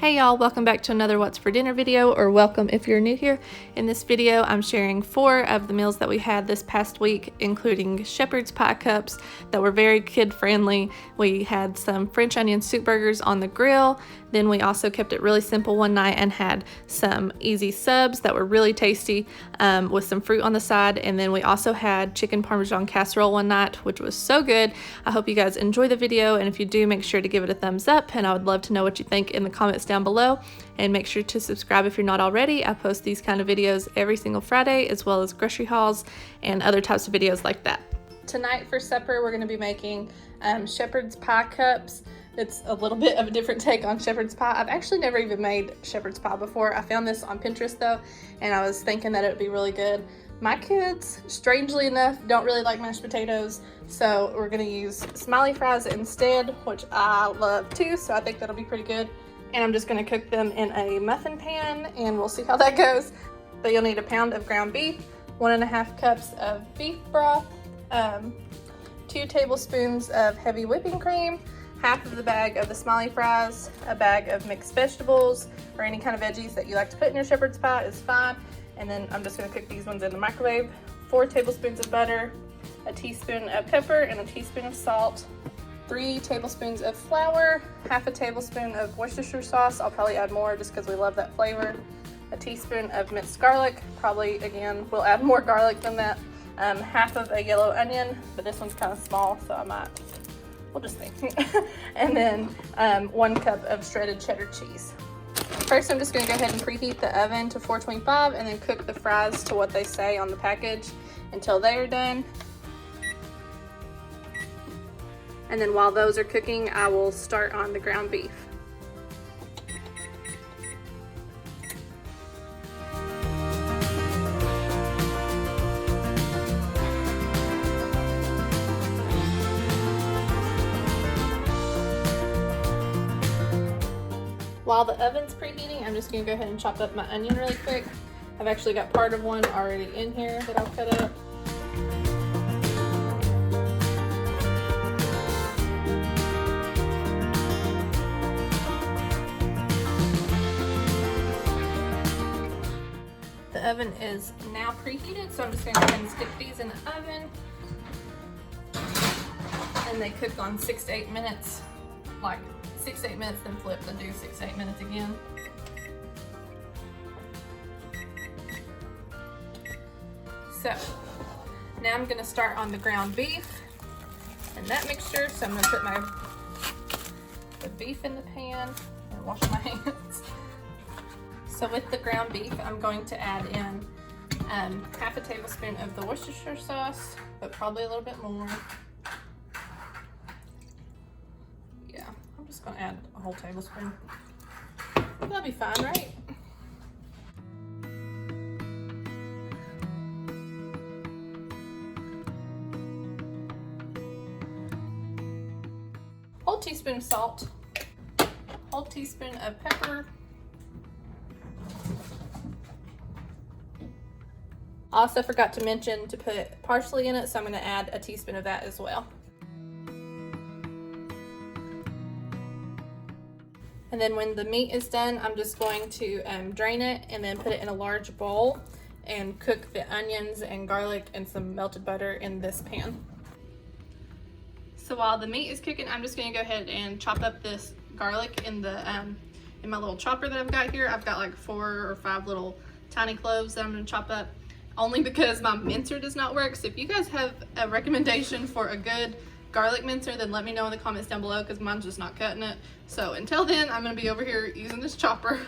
Hey y'all, welcome back to another What's for Dinner video, or welcome if you're new here. In this video, I'm sharing 4 of the meals that we had this past week, including shepherd's pie cups that were very kid-friendly. We had some French onion soup burgers on the grill. Then we also kept it really simple one night and had some easy subs that were really tasty with some fruit on the side. And then we also had chicken Parmesan casserole one night, which was so good. I hope you guys enjoy the video, and if you do, make sure to give it a thumbs up, and I would love to know what you think in the comments down below. And make sure to subscribe if you're not already. I post these kind of videos every single Friday, as well as grocery hauls and other types of videos like that. Tonight for supper, we're going to be making shepherd's pie cups. It's a little bit of a different take on shepherd's pie. I've actually never even made shepherd's pie before. I found this on Pinterest though, and I was thinking that it would be really good. My kids, strangely enough, don't really like mashed potatoes, so we're gonna use smiley fries instead, which I love too, so I think that'll be pretty good. And I'm just gonna cook them in a muffin pan, and we'll see how that goes. But you'll need a pound of ground beef, 1.5 cups of beef broth, 2 tablespoons of heavy whipping cream, half of the bag of the smiley fries, a bag of mixed vegetables, or any kind of veggies that you like to put in your shepherd's pie is fine. And then I'm just gonna cook these ones in the microwave. 4 tablespoons of butter, a teaspoon of pepper, and a teaspoon of salt, 3 tablespoons of flour, half a tablespoon of Worcestershire sauce. I'll probably add more just because we love that flavor. A teaspoon of minced garlic, probably again, we'll add more garlic than that. Half of a yellow onion, but this one's kind of small, so we'll just think. And then 1 cup of shredded cheddar cheese. First, I'm just gonna go ahead and preheat the oven to 425 and then cook the fries to what they say on the package until they are done. And then while those are cooking, I will start on the ground beef. While the oven's preheating, I'm just gonna go ahead and chop up my onion really quick. I've actually got part of one already in here that I'll cut up. The oven is now preheated, so I'm just gonna go ahead and stick these in the oven. And they cook on 6 to 8 minutes, like 6 to 8 minutes, then flip, then do 6 to 8 minutes again. So now I'm gonna start on the ground beef and that mixture. So I'm gonna put the beef in the pan and wash my hands. So with the ground beef, I'm going to add in half a tablespoon of the Worcestershire sauce, but probably a little bit more. I'm just gonna add a whole tablespoon. That'll be fine, right? Whole teaspoon of salt, whole teaspoon of pepper. I also forgot to mention to put parsley in it, so I'm gonna add a teaspoon of that as well. And then when the meat is done, I'm just going to drain it and then put it in a large bowl and cook the onions and garlic and some melted butter in this pan. So while the meat is cooking, I'm just gonna go ahead and chop up this garlic in my little chopper that I've got here. I've got like 4 or 5 little tiny cloves that I'm gonna chop up, only because my mincer does not work. So if you guys have a recommendation for a good garlic mincer, then let me know in the comments down below, because mine's just not cutting it. So until then, I'm gonna be over here using this chopper.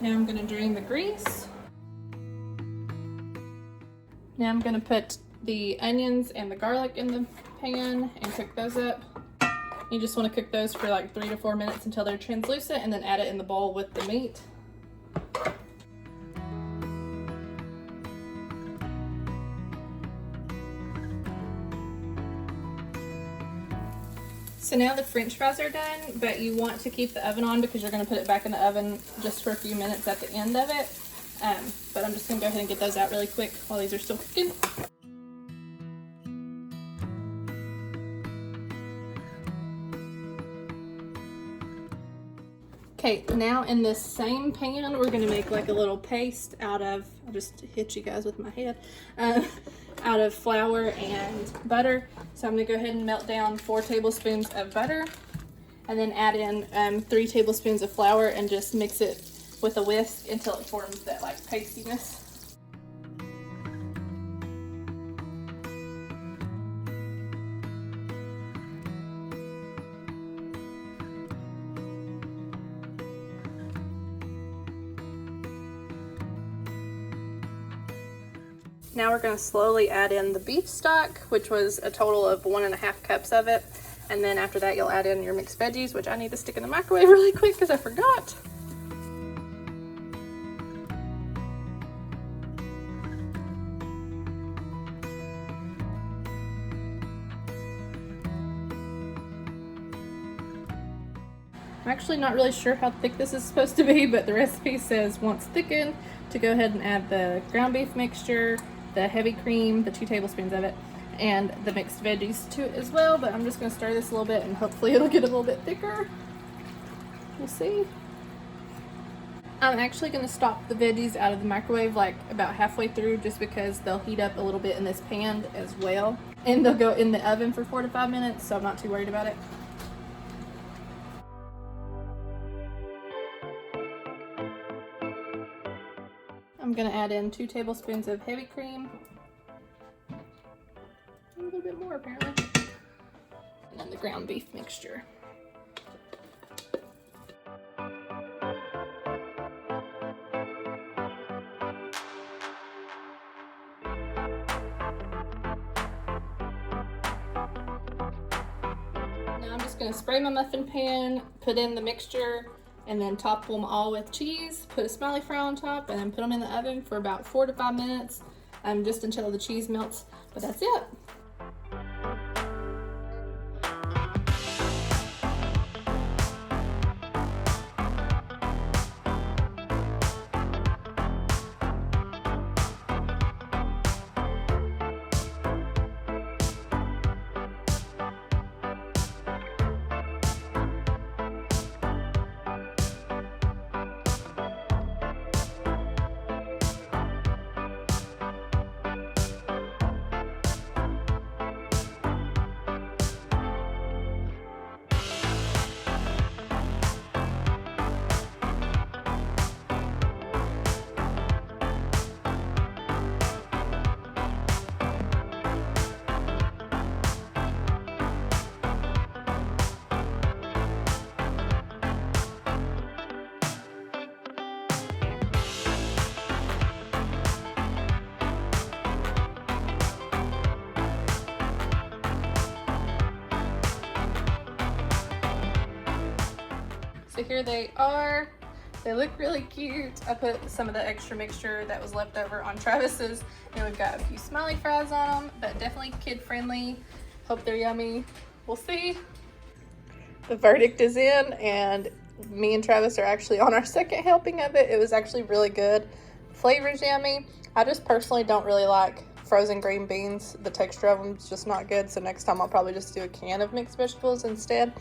Now I'm gonna drain the grease. Now I'm gonna put the onions and the garlic in the pan and cook those up. You just wanna cook those for like 3 to 4 minutes until they're translucent, and then add it in the bowl with the meat. So now the french fries are done, but you want to keep the oven on because you're going to put it back in the oven just for a few minutes at the end of it. But I'm just going to go ahead and get those out really quick while these are still cooking. Okay, now in this same pan, we're going to make like a little paste out of, I'll just hit you guys with my head, out of flour and butter. So I'm going to go ahead and melt down 4 tablespoons of butter and then add in 3 tablespoons of flour and just mix it with a whisk until it forms that like pastiness. Now we're going to slowly add in the beef stock, which was a total of 1.5 cups of it. And then after that, you'll add in your mixed veggies, which I need to stick in the microwave really quick because I forgot. I'm actually not really sure how thick this is supposed to be, but the recipe says once thickened to go ahead and add the ground beef mixture, the heavy cream, the 2 tablespoons of it, and the mixed veggies to it as well. But I'm just going to stir this a little bit and hopefully it'll get a little bit thicker. We'll see. I'm actually going to stop the veggies out of the microwave like about halfway through just because they'll heat up a little bit in this pan as well. And they'll go in the oven for 4 to 5 minutes, so I'm not too worried about it. I'm going to add in 2 tablespoons of heavy cream. A little bit more apparently. And then the ground beef mixture. Now I'm just going to spray my muffin pan, put in the mixture, and then top them all with cheese, put a smiley fry on top, and then put them in the oven for about 4 to 5 minutes, just until the cheese melts. But that's it. So here they are. They look really cute. I put some of the extra mixture that was left over on Travis's, and we've got a few smiley fries on them, but definitely kid friendly. Hope they're yummy. We'll see. The verdict is in, and me and Travis are actually on our second helping of it. It was actually really good. Flavor's yummy. I just personally don't really like frozen green beans. The texture of them is just not good, so next time I'll probably just do a can of mixed vegetables instead.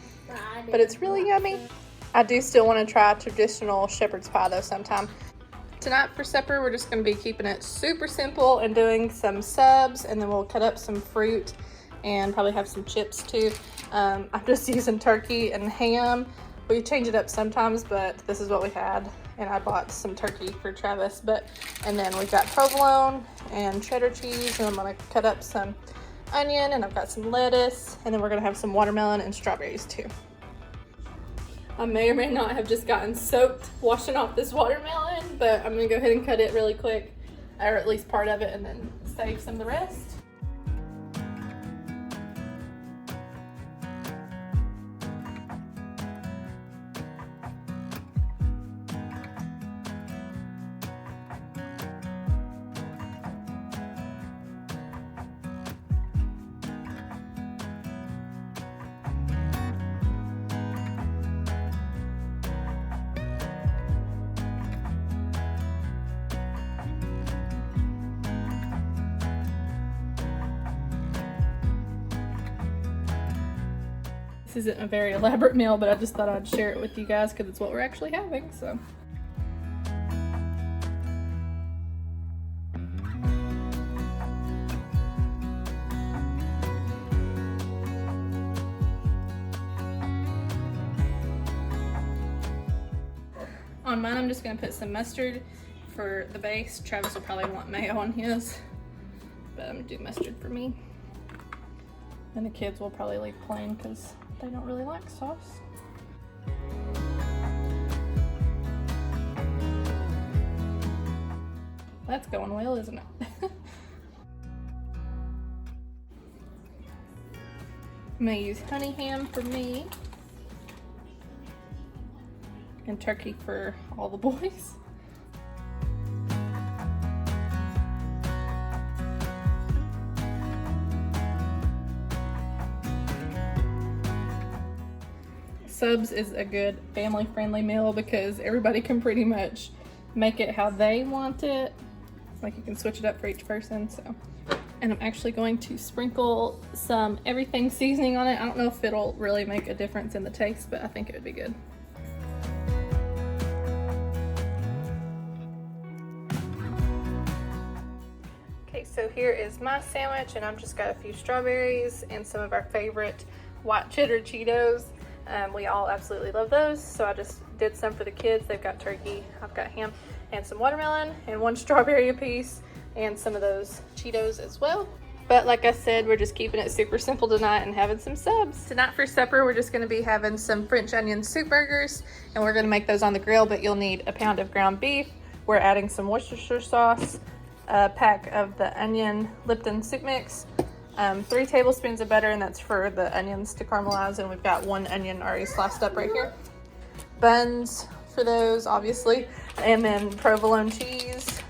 But it's really yummy. I do still want to try traditional shepherd's pie though sometime. Tonight for supper, we're just going to be keeping it super simple and doing some subs, and then we'll cut up some fruit and probably have some chips too. I'm just using turkey and ham. We change it up sometimes, but this is what we had, and I bought some turkey for Travis. And then we've got provolone and cheddar cheese, and I'm going to cut up some onion, and I've got some lettuce, and then we're going to have some watermelon and strawberries too. I may or may not have just gotten soaked washing off this watermelon, but I'm going to go ahead and cut it really quick, or at least part of it, and then save some of the rest. This isn't a very elaborate meal, but I just thought I'd share it with you guys because it's what we're actually having, so. On mine, I'm just gonna put some mustard for the base. Travis will probably want mayo on his, but I'm gonna do mustard for me. And the kids will probably leave plain because they don't really like sauce. That's going well, isn't it? I'm gonna use honey ham for me and turkey for all the boys. Subs is a good family-friendly meal because everybody can pretty much make it how they want it. Like you can switch it up for each person, so. And I'm actually going to sprinkle some everything seasoning on it. I don't know if it'll really make a difference in the taste, but I think it would be good. Okay, so here is my sandwich, and I've just got a few strawberries and some of our favorite white cheddar Cheetos. We all absolutely love those, so I just did some for the kids. They've got turkey, I've got ham, and some watermelon, and one strawberry apiece, and some of those Cheetos as well. But like I said, we're just keeping it super simple tonight and having some subs. Tonight for supper, we're just gonna be having some French onion soup burgers, and we're gonna make those on the grill, but you'll need a pound of ground beef. We're adding some Worcestershire sauce, a pack of the onion Lipton soup mix, 3 tablespoons of butter, and that's for the onions to caramelize, and we've got 1 onion already sliced up right here. Buns for those, obviously, and then provolone cheese.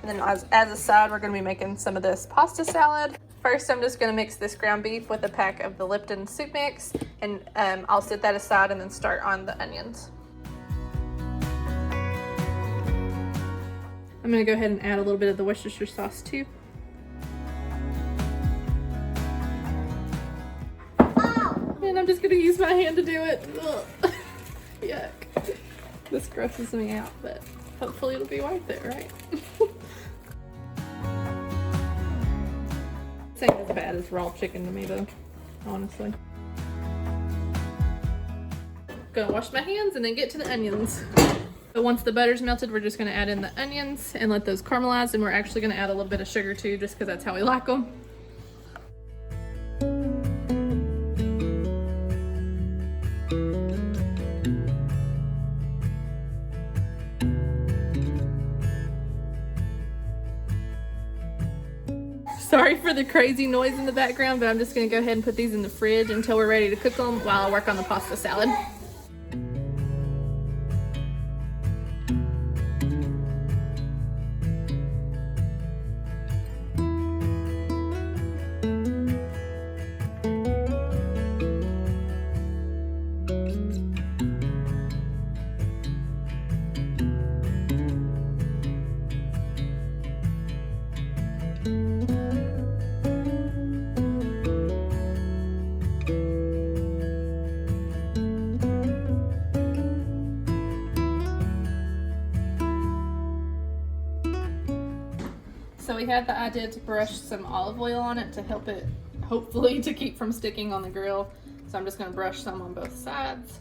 And then as a side, we're gonna be making some of this pasta salad. First, I'm just gonna mix this ground beef with a pack of the Lipton soup mix, and I'll set that aside and then start on the onions. I'm gonna go ahead and add a little bit of the Worcestershire sauce too. And I'm just gonna use my hand to do it. Ugh. Yuck. This grosses me out, but hopefully it'll be worth it, right? This ain't as bad as raw chicken to me though, honestly. Gonna wash my hands and then get to the onions. But once the butter's melted, we're just gonna add in the onions and let those caramelize, and we're actually gonna add a little bit of sugar too, just because that's how we like them. Sorry for the crazy noise in the background, but I'm just gonna go ahead and put these in the fridge until we're ready to cook them while I work on the pasta salad. So we had the idea to brush some olive oil on it to help it, hopefully, to keep from sticking on the grill. So I'm just gonna brush some on both sides.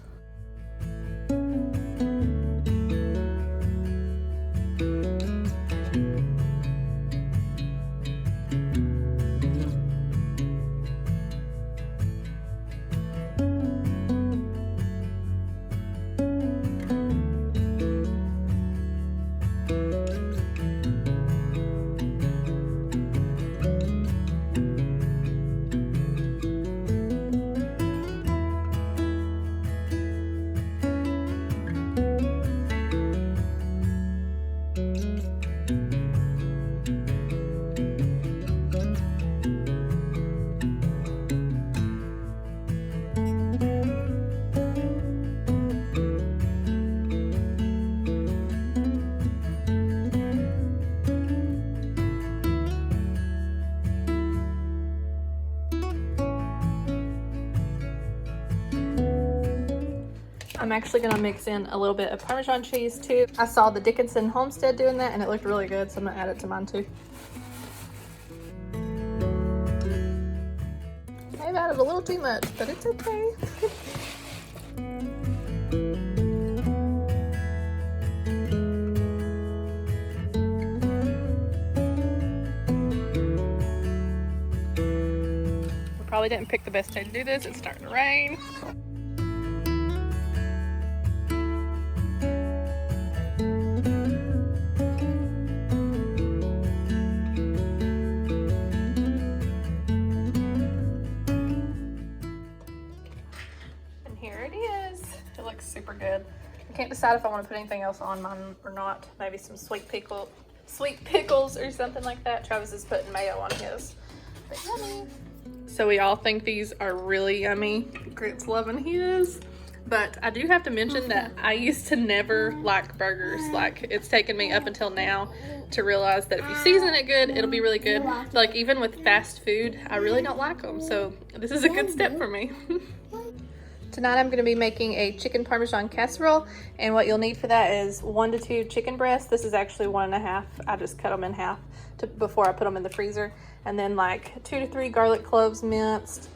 I'm actually gonna mix in a little bit of Parmesan cheese too. I saw the Dickinson Homestead doing that and it looked really good, so I'm gonna add it to mine too. I've added a little too much, but it's okay. We probably didn't pick the best day to do this. It's starting to rain. Here it is. It looks super good. I can't decide if I want to put anything else on mine or not. Maybe some sweet pickles or something like that. Travis is putting mayo on his. But yummy. So we all think these are really yummy. Grit's loving his. But I do have to mention that I used to never like burgers. Like, it's taken me up until now to realize that if you season it good, it'll be really good. Like, even with fast food, I really don't like them. So this is a good step for me. Tonight I'm going to be making a chicken Parmesan casserole, and what you'll need for that is 1 to 2 chicken breasts. This is actually 1.5. I just cut them in half before I put them in the freezer. And then like 2 to 3 garlic cloves minced.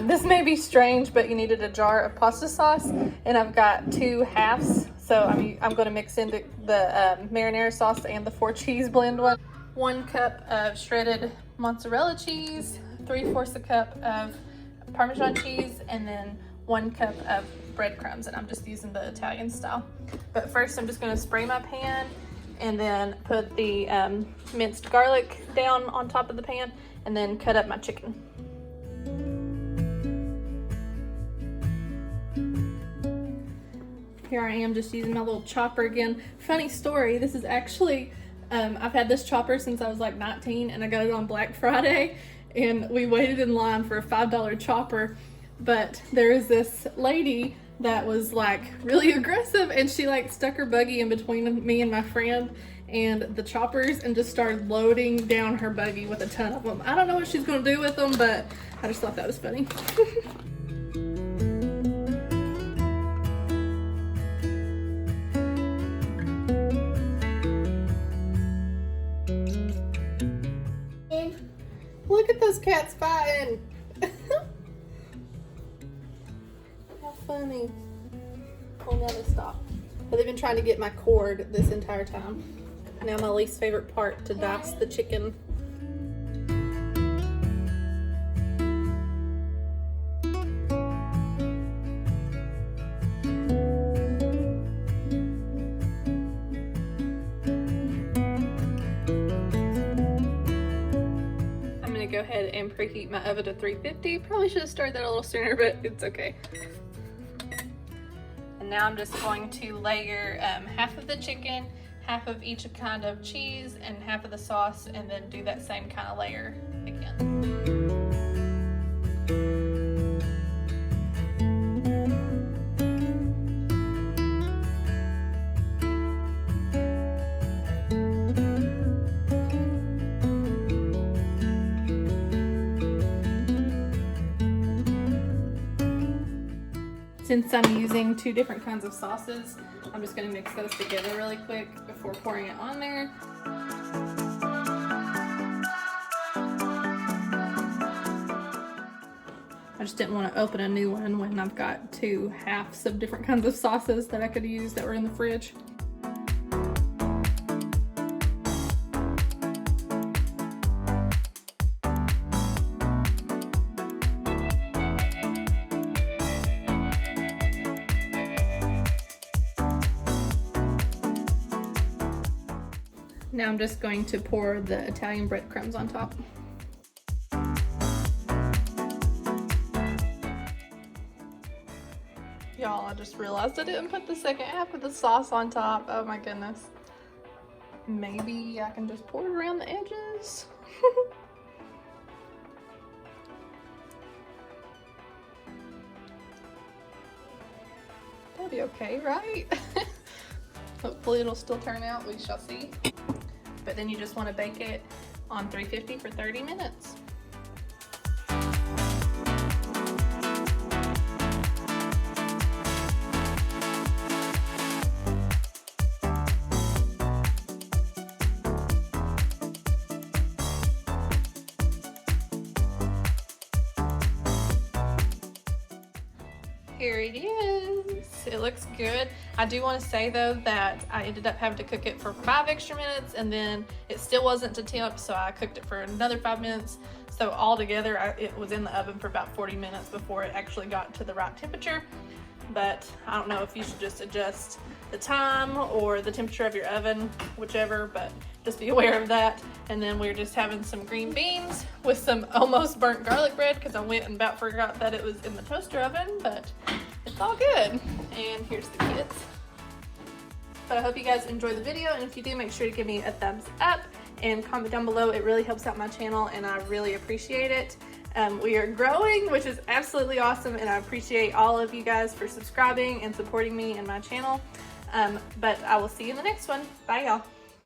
This may be strange, but you needed a jar of pasta sauce, and I've got 2 halves. So I'm going to mix in the marinara sauce and the 4 cheese blend one. 1 cup of shredded mozzarella cheese, 3/4 a cup of Parmesan cheese, and then 1 cup of breadcrumbs, and I'm just using the Italian style. But first I'm just going to spray my pan and then put the minced garlic down on top of the pan and then cut up my chicken. Here I am just using my little chopper again. Funny story, this is actually, I've had this chopper since I was like 19, and I got it on Black Friday, and we waited in line for a $5 chopper. But there was this lady that was like really aggressive, and she like stuck her buggy in between me and my friend and the choppers and just started loading down her buggy with a ton of them. I don't know what she's gonna do with them, but I just thought that was funny. Look at those cats fighting. Funny. Oh, now they stop. But they've been trying to get my cord this entire time. Now my least favorite part, to dice the chicken. I'm gonna go ahead and preheat my oven to 350. Probably should have started that a little sooner, but it's okay. Now I'm just going to layer half of the chicken, half of each kind of cheese, and half of the sauce, and then do that same kind of layer again. Since I'm using 2 different kinds of sauces, I'm just going to mix those together really quick before pouring it on there. I just didn't want to open a new one when I've got 2 halves of different kinds of sauces that I could use that were in the fridge. Now I'm just going to pour the Italian breadcrumbs on top. Y'all, I just realized I didn't put the second half of the sauce on top. Oh my goodness. Maybe I can just pour it around the edges. That'll be okay, right? Hopefully it'll still turn out, we shall see. But then you just want to bake it on 350 for 30 minutes. Here it is. It looks good. I do want to say though that I ended up having to cook it for 5 extra minutes, and then it still wasn't to temp, so I cooked it for another 5 minutes. So altogether, it was in the oven for about 40 minutes before it actually got to the right temperature. But I don't know if you should just adjust the time or the temperature of your oven, whichever, but just be aware of that. And then we're just having some green beans with some almost burnt garlic bread because I went and about forgot that it was in the toaster oven, but it's all good. And here's the kids. But I hope you guys enjoy the video, and if you do, make sure to give me a thumbs up and comment down below. It really helps out my channel and I really appreciate it. We are growing, which is absolutely awesome, and I appreciate all of you guys for subscribing and supporting me and my channel. But I will see you in the next one. Bye, y'all.